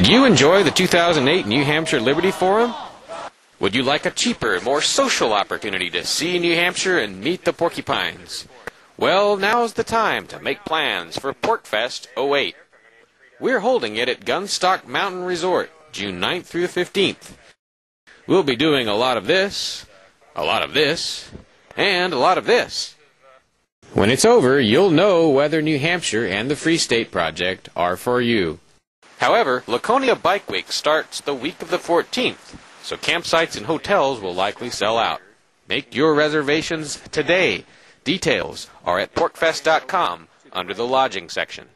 Did you enjoy the 2008 New Hampshire Liberty Forum? Would you like a cheaper, more social opportunity to see New Hampshire and meet the porcupines? Well, now's the time to make plans for PorcFest '08. We're holding it at Gunstock Mountain Resort, June 9th through the 15th. We'll be doing a lot of this, a lot of this, and a lot of this. When it's over, you'll know whether New Hampshire and the Free State Project are for you. However, Laconia Bike Week starts the week of the 14th, so campsites and hotels will likely sell out. Make your reservations today. Details are at porcfest.com under the lodging section.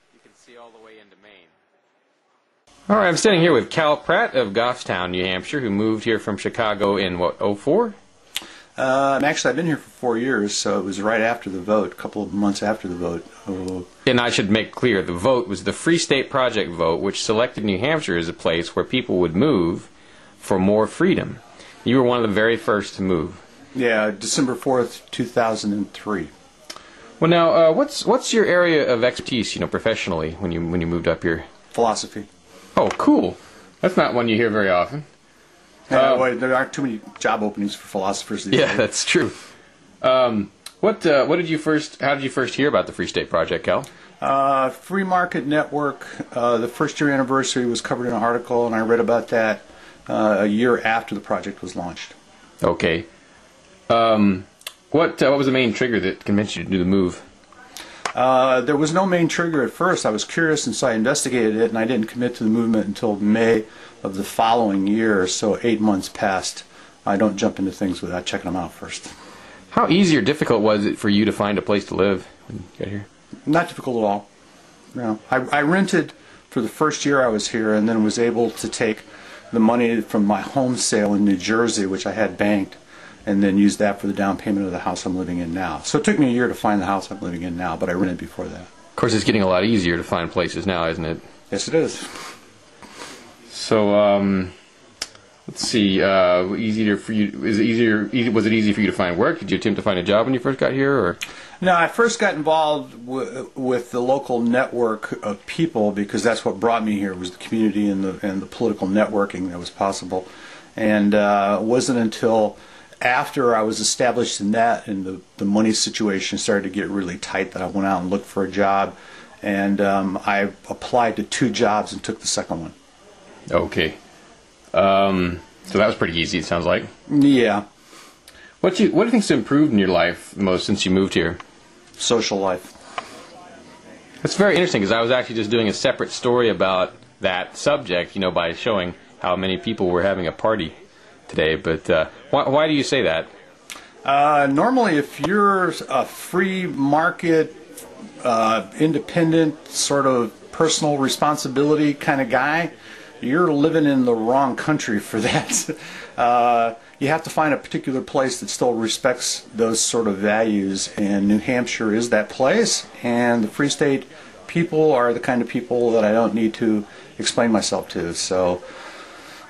All right, I'm standing here with Cal Pratt of Goffstown, New Hampshire, who moved here from Chicago in, what, '04? Actually, I've been here for 4 years, so it was right after the vote, a couple of months after the vote. And I should make clear, the vote was the Free State Project vote, which selected New Hampshire as a place where people would move for more freedom. You were one of the very first to move. Yeah, December 4th, 2003. Well, now, what's your area of expertise, professionally, when you moved up here? Philosophy. Oh, cool. That's not one you hear very often. Well, there aren't too many job openings for philosophers these days. Yeah, that's true. How did you first hear about the Free State Project, Cal? Free Market Network. The first year anniversary was covered in an article, and I read about that a year after the project was launched. Okay. What was the main trigger that convinced you to do the move? There was no main trigger at first. I was curious, and so I investigated it, and I didn't commit to the movement until May of the following year, so 8 months passed. I don't jump into things without checking them out first. How easy or difficult was it for you to find a place to live when you got here? Not difficult at all. No. I rented for the first year I was here, and then was able to take the money from my home sale in New Jersey, which I had banked, and then use that for the down payment of the house I'm living in now. So it took me a year to find the house I'm living in now, but I rented before that. Of course, it's getting a lot easier to find places now, isn't it? Yes, it is. So, let's see. Easier for you? Was it easy for you to find work? Did you attempt to find a job when you first got here, or? No, I first got involved with the local network of people because that's what brought me here, was the community and the political networking that was possible. And it wasn't until after I was established in that and the money situation started to get really tight that I went out and looked for a job. And I applied to 2 jobs and took the second one. Okay. So that was pretty easy, it sounds like. Yeah. What do you think's improved in your life the most since you moved here? Social life. That's very interesting, because I was actually just doing a separate story about that subject, by showing how many people were having a party today. But why do you say that? Normally, if you're a free market, independent, sort of personal responsibility kind of guy, you're living in the wrong country for that. You have to find a particular place that still respects those sort of values, and New Hampshire is that place, and the Free State people are the kind of people that I don't need to explain myself to. So,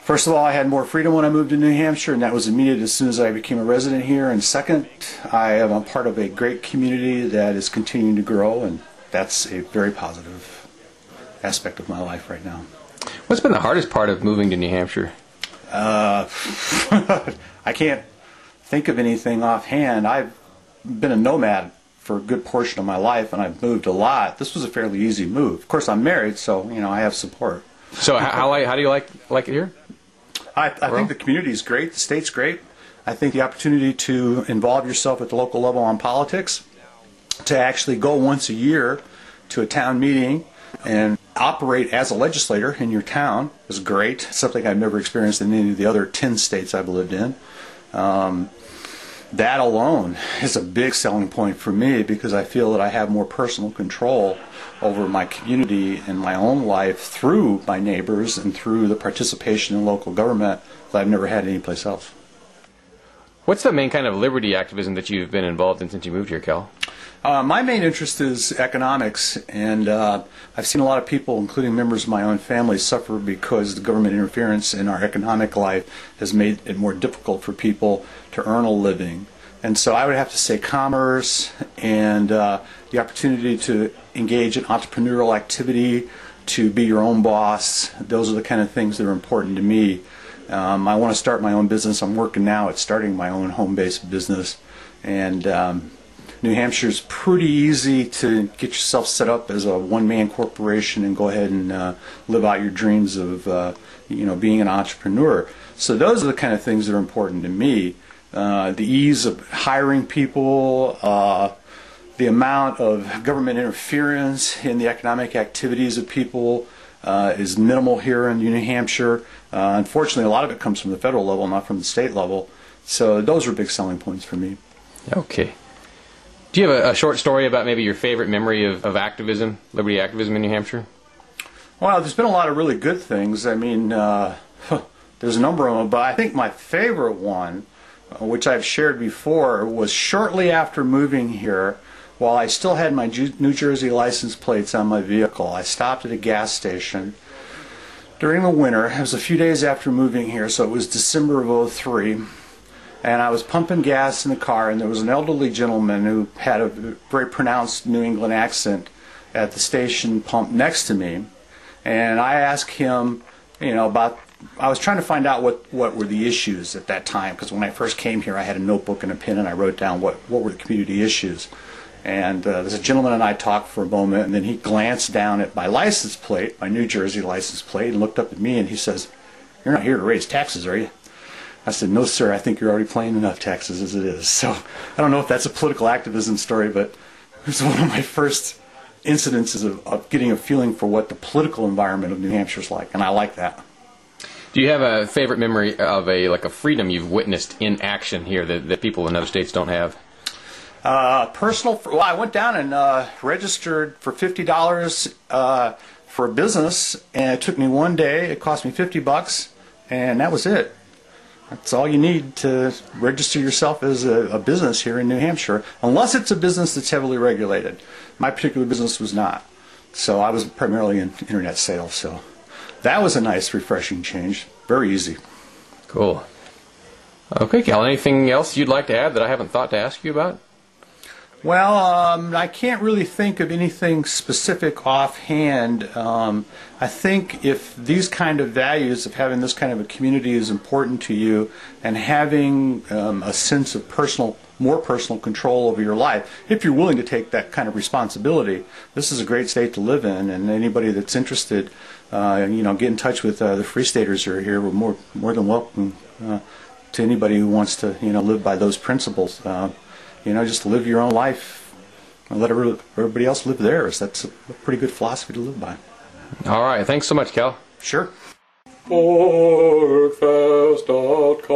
first of all, I had more freedom when I moved to New Hampshire, and that was immediate as soon as I became a resident here. And second, I am a part of a great community that is continuing to grow, and that's a very positive aspect of my life right now. What's been the hardest part of moving to New Hampshire? I can't think of anything offhand. I've been a nomad for a good portion of my life, and I've moved a lot. This was a fairly easy move. Of course, I'm married, so I have support. So how do you like it here? I think the community is great. The state's great. I think the opportunity to involve yourself at the local level on politics, to actually go once a year to a town meeting and operate as a legislator in your town is great. Something I've never experienced in any of the other 10 states I've lived in. That alone is a big selling point for me, because I feel that I have more personal control over my community and my own life through my neighbors and through the participation in local government that I've never had anyplace else. What's the main kind of liberty activism that you've been involved in since you moved here, Cal? My main interest is economics, and I've seen a lot of people, including members of my own family, suffer because the government interference in our economic life has made it more difficult for people to earn a living. And so I would have to say commerce and the opportunity to engage in entrepreneurial activity to be your own boss. Those are the kind of things that are important to me. I want to start my own business. I'm working now at starting my own home-based business, and New Hampshire's pretty easy to get yourself set up as a one-man corporation and go ahead and live out your dreams of being an entrepreneur. So those are the kind of things that are important to me. The ease of hiring people, the amount of government interference in the economic activities of people is minimal here in New Hampshire. Unfortunately, a lot of it comes from the federal level, not from the state level. So those are big selling points for me. Okay. Do you have a short story about maybe your favorite memory of activism, liberty activism in New Hampshire? Well, there's been a lot of really good things. I mean, there's a number of them, but I think my favorite one, which I've shared before, was shortly after moving here. While I still had my New Jersey license plates on my vehicle, I stopped at a gas station during the winter. It was a few days after moving here, so it was December of '03. And I was pumping gas in the car, and there was an elderly gentleman who had a very pronounced New England accent at the station pump next to me. And I asked him, I was trying to find out what were the issues at that time, because when I first came here I had a notebook and a pen and I wrote down what were the community issues. And there's a gentleman and I talked for a moment, and then he glanced down at my license plate, my New Jersey license plate, and looked up at me and he says, "You're not here to raise taxes, are you?" I said, "No, sir, I think you're already paying enough taxes as it is." So I don't know if that's a political activism story, but it was one of my first incidences of getting a feeling for what the political environment of New Hampshire is like, and I like that. Do you have a favorite memory of a freedom you've witnessed in action here that people in other states don't have? Well, I went down and registered for $50 for a business, and it took me one day. It cost me $50, and that was it. That's all you need to register yourself as a business here in New Hampshire, unless it's a business that's heavily regulated. My particular business was not, so I was primarily in internet sales. So that was a nice, refreshing change. Very easy. Cool. Okay, Cal, anything else you'd like to add that I haven't thought to ask you about? Well, I can't really think of anything specific offhand. I think if these kind of values of having this kind of a community is important to you, and having a sense of more personal control over your life, if you're willing to take that kind of responsibility, this is a great state to live in. And anybody that's interested, get in touch with the Free Staters who are here. We're more than welcome to anybody who wants to, live by those principles. Just live your own life and let everybody else live theirs. That's a pretty good philosophy to live by. All right. Thanks so much, Cal. Sure. Porkfest.com